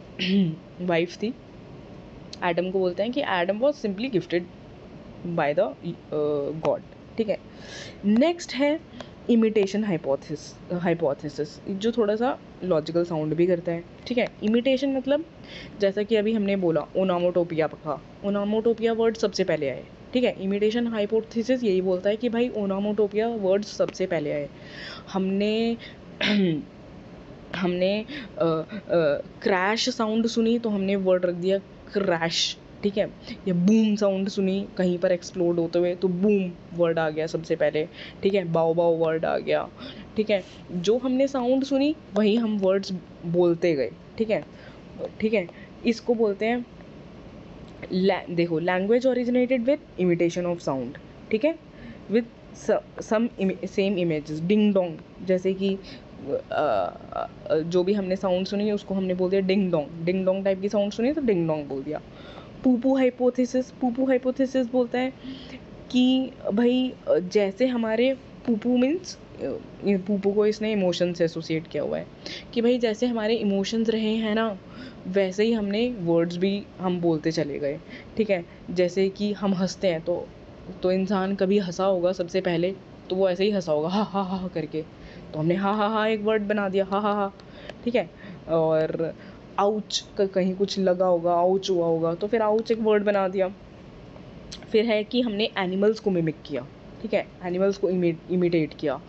[SPEAKER 1] वाइफ थी। एडम को बोलते हैं कि Adam was simply gifted by the God, ठीक है। नेक्स्ट है इमिटेशन हाइपोथेसिस, जो थोड़ा सा लॉजिकल साउंड भी करता है, ठीक है। इमिटेशन मतलब जैसा कि अभी हमने बोला ओनामोटोपिया का, ओनामोटोपिया वर्ड सबसे पहले आए, ठीक है। इमिटेशन हाइपोथेसिस यही बोलता है कि भाई ओनामोटोपिया वर्ड सबसे पहले आए। हमने क्रैश साउंड सुनी तो हमने वर्ड रख दिया क्रैश, ठीक है। या बूम साउंड सुनी कहीं पर एक्सप्लोड होते हुए तो बूम वर्ड आ गया सबसे पहले, ठीक है। बाओ बाओ वर्ड आ गया, ठीक है। जो हमने साउंड सुनी वही हम वर्ड्स बोलते गए, ठीक है, ठीक है। इसको बोलते हैं देखो, language originated with imitation of sound, ठीक है, with some same images, ding dong, जैसे कि जो भी हमने साउंड सुनी उसको हमने बोल दिया डिंग डोंग टाइप की साउंड सुनी तो डिंग डोंग बोल दिया। पूपू हाइपोथेसिस बोलता है कि भाई जैसे हमारे पूपू मीन्स पूपू को इसने इमोशन से एसोसिएट किया हुआ है कि भाई जैसे हमारे इमोशंस रहे हैं ना वैसे ही हमने वर्ड्स भी हम बोलते चले गए। ठीक है, जैसे कि हम हंसते हैं तो इंसान कभी हंसा होगा सबसे पहले तो वो ऐसे ही हंसा होगा हा हा हा करके, तो हमने हा हा हा एक वर्ड बना दिया हा हा हा। ठीक है, और आउच का कहीं कुछ लगा होगा, आउच हुआ होगा तो फिर आउच एक वर्ड बना दिया। फिर है कि हमने एनिमल्स को मिमिक किया। ठीक है, एनिमल्स को इमिटेट किया,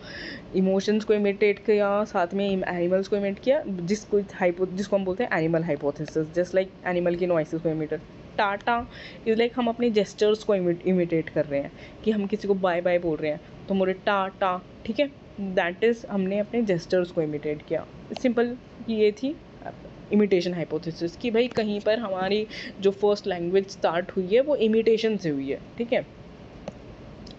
[SPEAKER 1] इमोशंस को इमिटेट किया, साथ में एनिमल्स को इमिट किया, जिसको हम बोलते हैं animal hypothesis. Just like animal की नॉइसेस को इमिटेट, टाटा इज लाइक हम अपने जेस्चर्स को इमिटेट कर रहे हैं कि हम किसी को बाय बाय बोल रहे हैं तो मोरे टाटा। ठीक है, दैट इज़ हमने अपने जेस्चर्स को इमिटेट किया। सिंपल ये थी इमिटेशन हाइपोथेसिस कि भाई कहीं पर हमारी जो फर्स्ट लैंग्वेज स्टार्ट हुई है वो इमिटेशन से हुई है। ठीक है,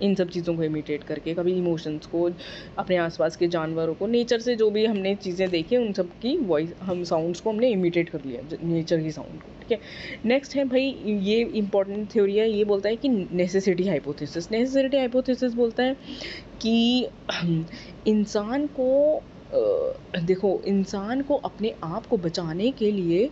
[SPEAKER 1] इन सब चीज़ों को इमिटेट करके, कभी इमोशंस को, अपने आसपास के जानवरों को, नेचर से जो भी हमने चीज़ें देखी उन सब की वॉइस, हम साउंड्स को हमने इमिटेट कर लिया नेचर की साउंड को। ठीक है, नेक्स्ट है भाई ये इंपॉर्टेंट थ्योरी है, ये बोलता है कि नेसेसिटी हाइपोथेसिस बोलता है कि इंसान को देखो इंसान को अपने आप को बचाने के लिए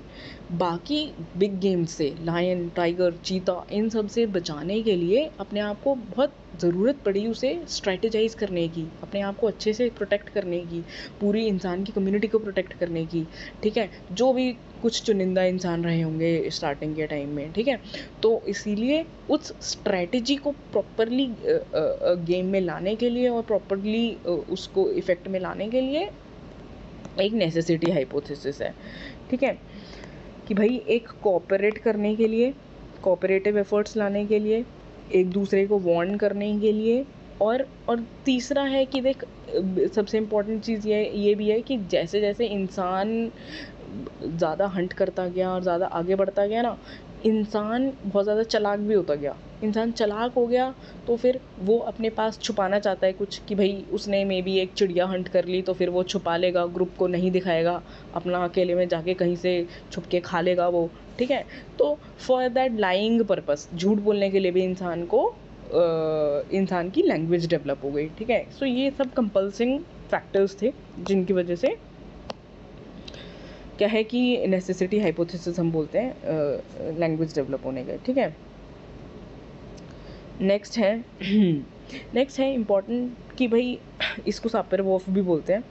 [SPEAKER 1] बाकी बिग गेम्स से, लायन, टाइगर, चीता, इन सब से बचाने के लिए अपने आप को बहुत ज़रूरत पड़ी उसे स्ट्रेटेजाइज करने की, अपने आप को अच्छे से प्रोटेक्ट करने की, पूरी इंसान की कम्युनिटी को प्रोटेक्ट करने की। ठीक है, जो भी कुछ चुनिंदा इंसान रहे होंगे स्टार्टिंग के टाइम में। ठीक है, तो इसीलिए उस स्ट्रेटजी को प्रॉपरली गेम में लाने के लिए और प्रॉपरली उसको इफ़ेक्ट में लाने के लिए एक नेसेसिटी हाइपोथेसिस है। ठीक है, कि भाई एक कोऑपरेट करने के लिए, कोऑपरेटिव एफर्ट्स लाने के लिए, एक दूसरे को वार्न करने के लिए, और तीसरा है कि देख सबसे इम्पोर्टेंट चीज़ ये भी है कि जैसे जैसे इंसान ज़्यादा हंट करता गया और ज़्यादा आगे बढ़ता गया ना, इंसान बहुत ज़्यादा चालाक भी होता गया। इंसान चालाक हो गया तो फिर वो अपने पास छुपाना चाहता है कुछ, कि भाई उसने मे बी एक चिड़िया हंट कर ली तो फिर वो छुपा लेगा, ग्रुप को नहीं दिखाएगा, अपना अकेले में जाके कहीं से छुप के खा लेगा वो। ठीक है, तो फॉर दैट लाइंग पर्पस, झूठ बोलने के लिए भी इंसान की लैंग्वेज डेवलप हो गई। ठीक है, सो ये सब कंपल्सिंग फैक्टर्स थे जिनकी वजह से क्या है कि नेसेसिटी हाइपोथेसिस हम बोलते हैं लैंग्वेज डेवलप होने का। ठीक है, नेक्स्ट है इम्पॉर्टेंट कि भाई इसको सापिर वॉर्फ भी बोलते हैं।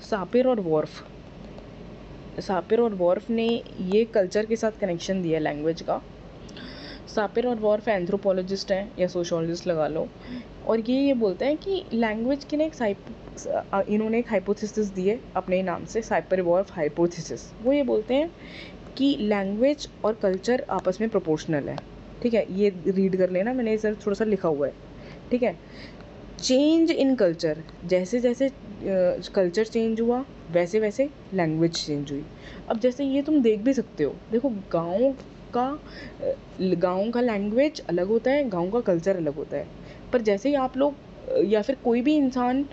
[SPEAKER 1] सापिर और वॉर्फ ने ये कल्चर के साथ कनेक्शन दिया लैंग्वेज का। सापिर और वॉर्फ एंथ्रोपोलॉजिस्ट हैं या सोशोलॉजिस्ट लगा लो, और ये बोलते हैं कि लैंग्वेज की ना इन्होंने एक हाइपोथेसिस दी है अपने नाम से, साइपर वॉर्फ हाइपोथेसिस। वो ये बोलते हैं कि लैंग्वेज और कल्चर आपस में प्रोपोर्शनल है। ठीक है, ये रीड कर लेना, मैंने इसे थोड़ा सा लिखा हुआ है। ठीक है, चेंज इन कल्चर, जैसे जैसे कल्चर चेंज हुआ वैसे वैसे लैंग्वेज चेंज हुई। अब जैसे ये तुम देख भी सकते हो, देखो गाँव का लैंग्वेज अलग होता है, गाँव का कल्चर अलग होता है, पर जैसे ही आप लोग या फिर कोई भी इंसान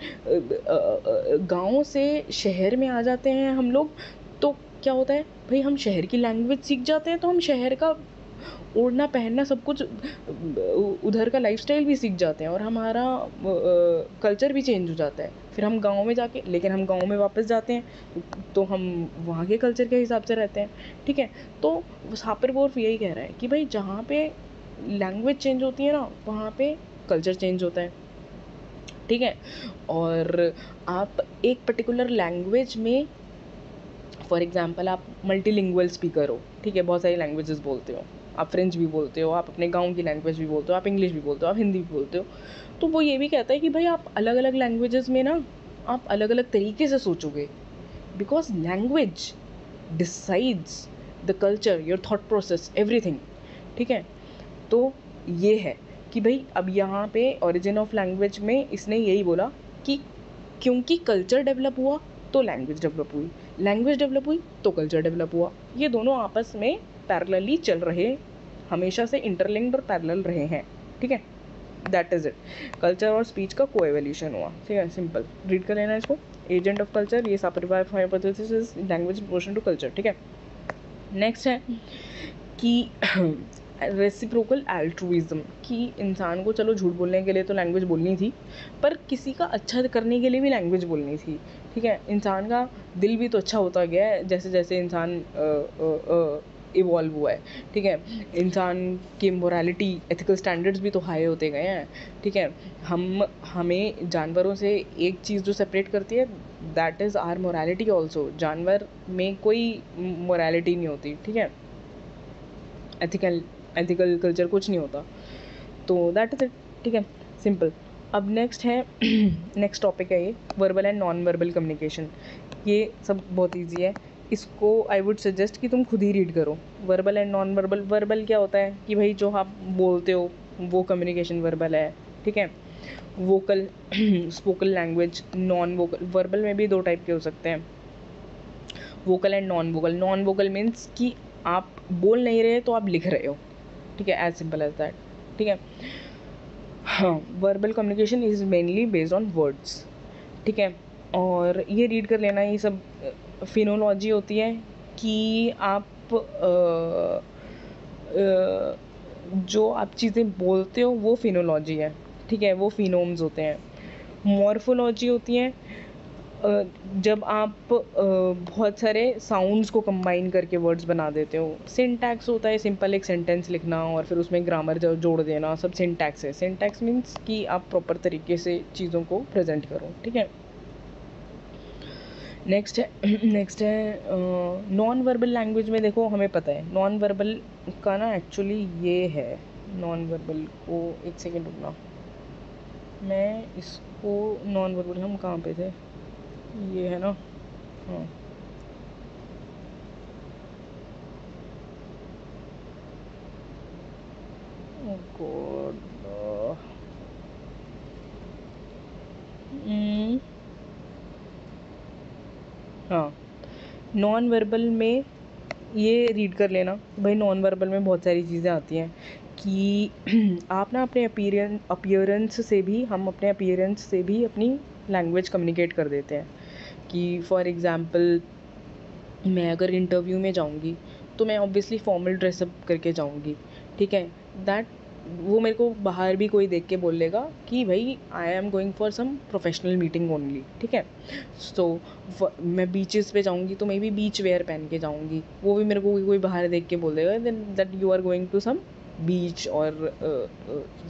[SPEAKER 1] गाँव से शहर में आ जाते हैं हम लोग, तो क्या होता है भाई, हम शहर की लैंग्वेज सीख जाते हैं, तो हम शहर का ओढ़ना पहनना सब कुछ, उधर का लाइफस्टाइल भी सीख जाते हैं और हमारा कल्चर भी चेंज हो जाता है। फिर हम गांव में जाके, लेकिन हम गांव में वापस जाते हैं तो हम वहाँ के कल्चर के हिसाब से रहते हैं। ठीक है, तो सापिर वॉर्फ यही कह रहा है कि भाई जहाँ पे लैंग्वेज चेंज होती है ना, वहाँ पे कल्चर चेंज होता है। ठीक है, और आप एक पर्टिकुलर लैंग्वेज में, फॉर एग्जांपल आप मल्टीलिंगुअल स्पीकर हो, ठीक है, बहुत सारी लैंग्वेजेस बोलते हो, आप फ्रेंच भी बोलते हो, आप अपने गांव की लैंग्वेज भी बोलते हो, आप इंग्लिश भी बोलते हो, आप हिंदी भी बोलते हो, तो वो ये भी कहता है कि भाई आप अलग अलग लैंग्वेजेस में ना आप अलग अलग तरीके से सोचोगे, because language decides the culture, your thought process, everything. ठीक है, तो ये है कि भाई अब यहाँ पे ओरिजिन ऑफ लैंग्वेज में इसने यही बोला कि क्योंकि कल्चर डेवलप हुआ तो लैंग्वेज डेवलप हुई, लैंग्वेज डेवलप हुई तो कल्चर डेवलप हुआ। ये दोनों आपस में पैरेलली चल रहे, हमेशा से इंटरलिंक्ड और पैरेलल रहे हैं। ठीक है, दैट इज़ इट। कल्चर और स्पीच का को एवोल्यूशन हुआ, ठीक है, सिंपल। रीड कर लेना इसको। एजेंट ऑफ कल्चर, ये Sapir Whorf hypothesis is language proportion to culture, ठीक है। नेक्स्ट है कि रेसिप्रोकल एल्ट्रुइज्म, कि इंसान को चलो झूठ बोलने के लिए तो लैंग्वेज बोलनी थी, पर किसी का अच्छा करने के लिए भी लैंग्वेज बोलनी थी, ठीक है। इंसान का दिल भी तो अच्छा होता गया है जैसे जैसे इंसान इवॉल्व हुआ है, ठीक है। इंसान की मोरालिटी, एथिकल स्टैंडर्ड्स भी तो हाई होते गए हैं, ठीक है। हमें जानवरों से एक चीज़ जो सेपरेट करती है, that is our morality also. जानवर में कोई मोरालिटी नहीं होती, ठीक है। एथिकल कल्चर कुछ नहीं होता, तो दैट इज़ इट, ठीक है, सिंपल। अब नेक्स्ट है नेक्स्ट टॉपिक है ये verbal and non verbal communication. ये सब बहुत इजी है, इसको आई वुड सजेस्ट कि तुम खुद ही रीड करो। Verbal and non verbal, verbal क्या होता है कि भाई जो आप बोलते हो वो कम्युनिकेशन वर्बल है, ठीक है। Vocal spoken language, non vocal. Verbal में भी दो टाइप के हो सकते हैं, vocal and non vocal. Non vocal means कि आप बोल नहीं रहे तो आप लिख रहे हो, ठीक है, एज सिंपल एज दैट, ठीक है। हाँ, verbal communication is mainly based on words, ठीक है। और ये रीड कर लेना, ये सब फिनोलॉजी होती है कि आप जो आप चीज़ें बोलते हो वो फिनोलॉजी है, ठीक है, वो फिनोम्स होते हैं। मॉर्फोलॉजी होती है जब आप बहुत सारे साउंड्स को कंबाइन करके वर्ड्स बना देते हो। सिंटैक्स होता है सिंपल एक सेंटेंस लिखना और फिर उसमें ग्रामर जोड़ देना, सब सिंटैक्स है। सिंटैक्स मीन्स कि आप प्रॉपर तरीके से चीज़ों को प्रेजेंट करो, ठीक है। नेक्स्ट है नॉन वर्बल लैंग्वेज में। देखो हमें पता है नॉन वर्बल का ना एक्चुअली ये है, नॉन वर्बल को एक सेकेंड रुकना, मैं इसको नॉन वर्बल, हम कहाँ पे थे, ये है ना, हाँ। गॉड, हाँ, नॉन वर्बल में ये रीड कर लेना भाई। नॉन वर्बल में बहुत सारी चीज़ें आती हैं कि आप ना अपने अपीयरेंस से भी, हम अपने अपीयरेंस से भी अपनी लैंग्वेज कम्युनिकेट कर देते हैं। कि फॉर एग्ज़ाम्पल मैं अगर इंटरव्यू में जाऊंगी तो मैं ऑब्वियसली फॉर्मल ड्रेसअप करके जाऊंगी, ठीक है। दैट वो मेरे को बाहर भी कोई देख के बोल लेगा कि भाई I am going for some professional meeting only, ठीक है। सो मैं बीचेस पे जाऊंगी तो मैं भी बीच वेयर पहन के जाऊंगी, वो भी मेरे को कोई बाहर देख के बोल देगा then that you are going to some beach और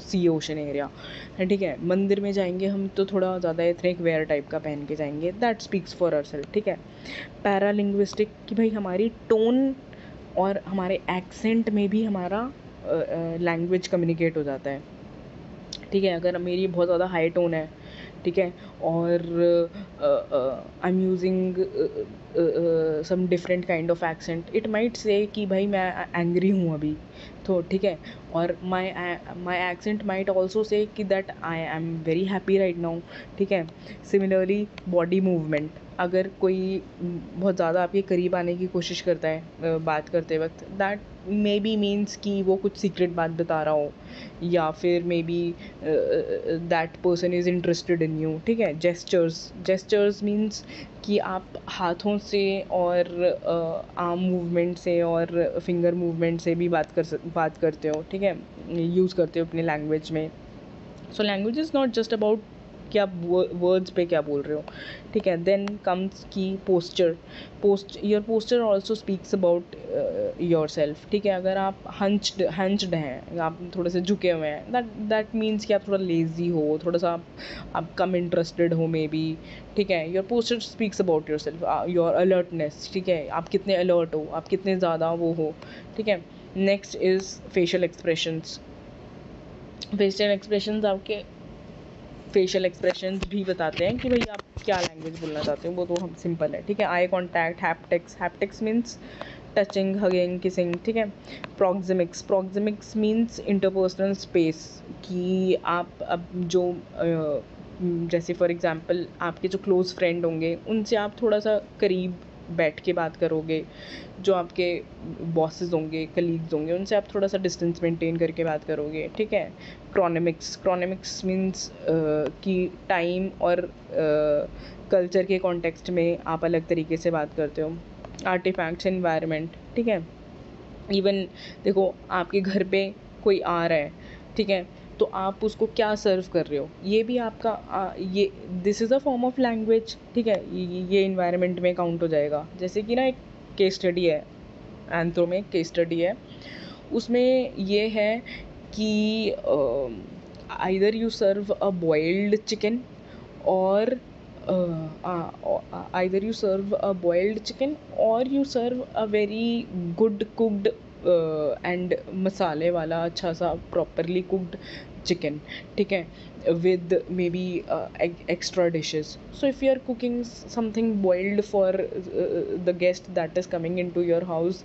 [SPEAKER 1] सी ओशन एरिया, ठीक है। मंदिर में जाएंगे हम तो थोड़ा ज़्यादा एथनिक वेयर टाइप का पहन के जाएंगे, दैट स्पीक्स फॉर आवरसेल्फ, ठीक है। पैरालिंग्विस्टिक, कि भाई हमारी टोन और हमारे एक्सेंट में भी हमारा लैंग्वेज कम्युनिकेट हो जाता है, ठीक है। अगर मेरी बहुत ज़्यादा हाई टोन है, ठीक है, और I am using some different kind of accent, it might say कि भाई मैं एंग्री हूँ अभी तो, ठीक है। और माई एक्सेंट माइट ऑल्सो से कि that I am very happy right now, ठीक है। सिमिलरली बॉडी मूवमेंट, अगर कोई बहुत ज़्यादा आपके करीब आने की कोशिश करता है बात करते वक्त, दैट मे बी मीन्स कि वो कुछ सीक्रेट बात बता रहा हो, या फिर may be that person is interested in you, ठीक है। जेस्चर्स मीन्स कि आप हाथों से और आर्म मूवमेंट से और फिंगर मूवमेंट से भी बात करते हो, ठीक है, यूज़ करते हो अपने लैंग्वेज में। So language is not just about कि आप वर्ड्स पे क्या बोल रहे हो, ठीक है। देन कम्स की posture, your posture also speaks about your self, ठीक है। अगर आप हंच्ड हैं, आप थोड़े से झुके हुए हैं, दैट मीन्स कि आप थोड़ा लेज़ी हो, थोड़ा सा आप कम इंटरेस्टेड हो मे बी, ठीक है। Your posture speaks about your self, your alertness, ठीक है, आप कितने अलर्ट हो, आप कितने ज़्यादा वो हो, ठीक है। Next is facial expressions. Facial expressions आपके फेशियल एक्सप्रेशंस भी बताते हैं कि भाई आप क्या लैंग्वेज बोलना चाहते हो, वो तो हम सिंपल है, ठीक है। Eye contact, haptics means touching, hugging, kissing, ठीक है। प्रॉक्सिमिक्स मीन्स इंटरपर्सनल स्पेस, कि आप अब जो जैसे फॉर एग्जांपल आपके जो क्लोज़ फ्रेंड होंगे उनसे आप थोड़ा सा करीब बैठ के बात करोगे, जो आपके बॉसेस होंगे, कलीग्स होंगे, उनसे आप थोड़ा सा डिस्टेंस मेंटेन करके बात करोगे, ठीक है। क्रोनेमिक्स मीन्स कि टाइम और कल्चर के कॉन्टेक्स्ट में आप अलग तरीके से बात करते हो। आर्टिफैक्ट्स, एनवायरनमेंट, ठीक है। इवन देखो, आपके घर पे कोई आ रहा है, ठीक है, तो आप उसको क्या सर्व कर रहे हो, ये भी आपका ये this is a form of language, ठीक है। ये इन्वायरमेंट में काउंट हो जाएगा। जैसे कि ना एक केस स्टडी है, एंथ्रो में एक केस स्टडी है, उसमें ये है कि either you serve a boiled chicken और either you serve a boiled chicken or you serve a very good cooked and मसाले वाला अच्छा सा properly cooked chicken, ठीक है, with maybe extra dishes. So if you are cooking something boiled for the guest that is coming into your house,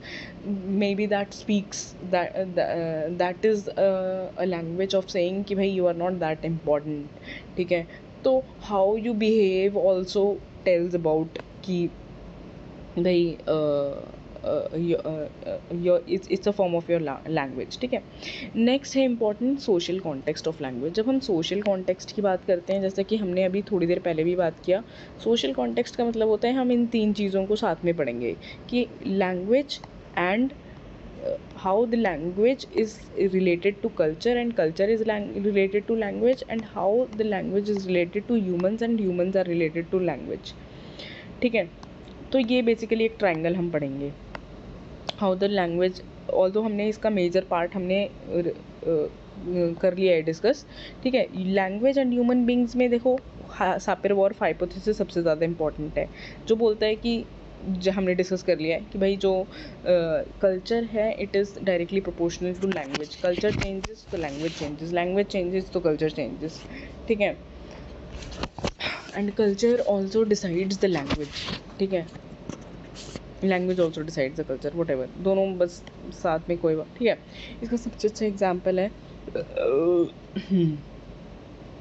[SPEAKER 1] maybe that speaks that is a language of saying कि भाई you are not that important, ठीक है। तो how you behave also tells about कि भाई it's a form of your language, ठीक है। Next है important social context of language. जब हम सोशल कॉन्टेक्स्ट की बात करते हैं, जैसे कि हमने अभी थोड़ी देर पहले भी बात किया, सोशल कॉन्टेक्स्ट का मतलब होता है, हम इन 3 चीज़ों को साथ में पढ़ेंगे कि language and how the language is related to culture and culture is related to language, and how the language is related to humans and humans are related to language, ठीक है। तो ये बेसिकली एक ट्रायंगल हम पढ़ेंगे, how the language, although हमने इसका major part हमने कर लिया है डिस्कस, ठीक है। लैंग्वेज एंड ह्यूमन बींग्स में देखो, सापेर-वॉर्फ हाइपोथेसिस सबसे ज़्यादा इंपॉर्टेंट है, जो बोलता है कि जो हमने डिस्कस कर लिया है कि भाई जो कल्चर है it is directly proportional to language. Culture changes तो लैंग्वेज चेंजेस, लैंग्वेज चेंजेस तो कल्चर चेंजेस, ठीक है। And culture also decides the language, ठीक है। Language also decides the culture, whatever, दोनों बस साथ में कोई बात, ठीक है। इसका सबसे अच्छा एग्जाम्पल है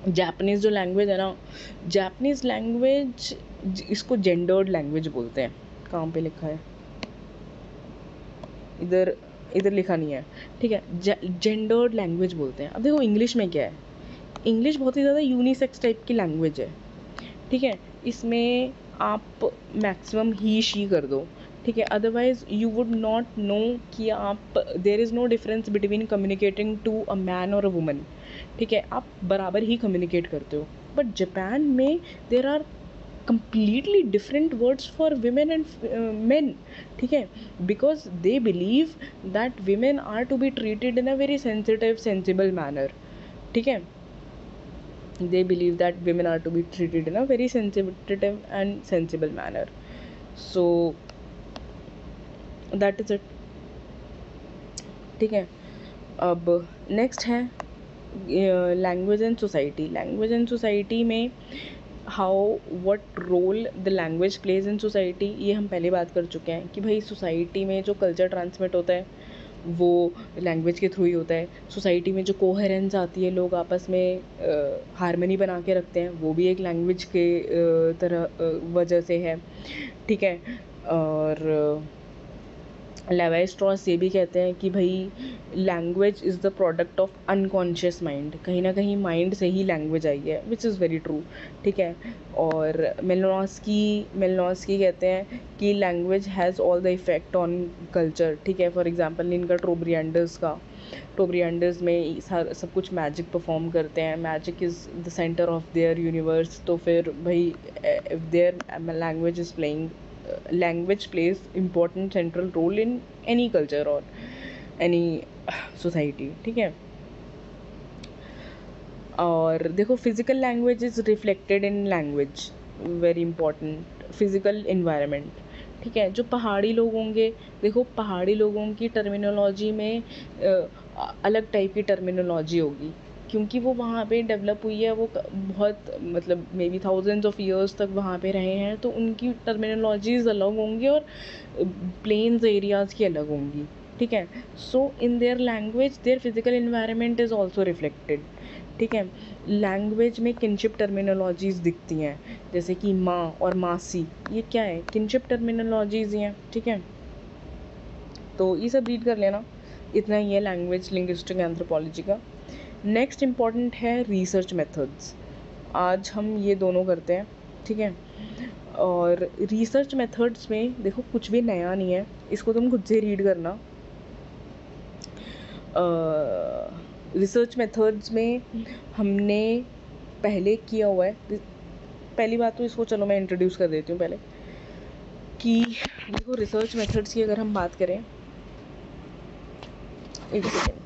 [SPEAKER 1] जापानीज़ जो लैंग्वेज है ना, जापानीज़ लैंग्वेज, इसको जेंडर्ड लैंग्वेज बोलते हैं। कहाँ पे लिखा है, इधर इधर लिखा नहीं है, ठीक है। जेंडर्ड लैंग्वेज बोलते हैं। अब देखो इंग्लिश में क्या है, इंग्लिश बहुत ही ज़्यादा यूनिसेक्स टाइप की लैंग्वेज है, ठीक है। इसमें आप मैक्सिमम ही शी कर दो, ठीक है, otherwise you would not know कि आप, there is no difference between communicating to a man और अ वुमन, ठीक है, आप बराबर ही कम्युनिकेट करते हो। बट जापान में there are completely different words for women and men, ठीक है, because they believe that women are to be treated in a very sensitive, sensible manner, ठीक है। they believe that women are to be treated in a very sensitive and sensible manner, so that is it, ठीक है। अब next है language and society. Language and society में how what role the language plays in society, ये हम पहले बात कर चुके हैं कि भाई सोसाइटी में जो कल्चर ट्रांसमिट होता है वो लैंग्वेज के थ्रू ही होता है। सोसाइटी में जो कोहेरेंस आती है, लोग आपस में हारमनी बना के रखते हैं, वो भी एक लैंग्वेज के तरह वजह से है, ठीक है। और लेवी स्ट्रॉस ये भी कहते हैं कि भाई language is the product of unconscious mind, कहीं ना कहीं माइंड से ही लैंग्वेज आई है, विच इज़ वेरी ट्रू, ठीक है। और मेलनॉस्की कहते हैं कि language has all the effect on culture, ठीक है। फॉर एग्जांपल इनका टोब्रियंडर्स में सब कुछ मैजिक परफॉर्म करते हैं, magic is the centre of their universe, तो फिर भाई their language is playing, language plays important central role in any culture or any society, ठीक है। और देखो physical language is reflected in language, very important, physical environment, ठीक है। जो पहाड़ी लोग होंगे, देखो पहाड़ी लोगों की टर्मिनोलॉजी में अलग टाइप की टर्मिनोलॉजी होगी, क्योंकि वो वहाँ पे डेवलप हुई है, वो बहुत मतलब may be thousands of years तक वहाँ पे रहे हैं, तो उनकी टर्मिनोलॉजीज़ अलग होंगी और प्लेन्स एरियाज़ की अलग होंगी, ठीक है। So in their language their physical environment is also reflected, ठीक है। लैंग्वेज में किनशिप टर्मिनोलॉजीज़ दिखती हैं, जैसे कि माँ और मासी, ये क्या है, किनशिप टर्मिनोलॉजीज़ हैं, ठीक है। तो ये सब रीड कर लेना, इतना ही है लैंग्वेज लिंग्विस्टिक एंथ्रोपोलॉजी का। नेक्स्ट इम्पॉर्टेंट है रिसर्च मेथड्स, आज हम ये दोनों करते हैं, ठीक है। और रिसर्च मेथड्स में देखो कुछ भी नया नहीं है, इसको तुम खुद से रीड करना। रिसर्च मेथड्स में हमने पहले किया हुआ है, पहली बात तो इसको चलो मैं इंट्रोड्यूस कर देती हूँ पहले, कि देखो रिसर्च मेथड्स की अगर हम बात करें, एक सेकेंड,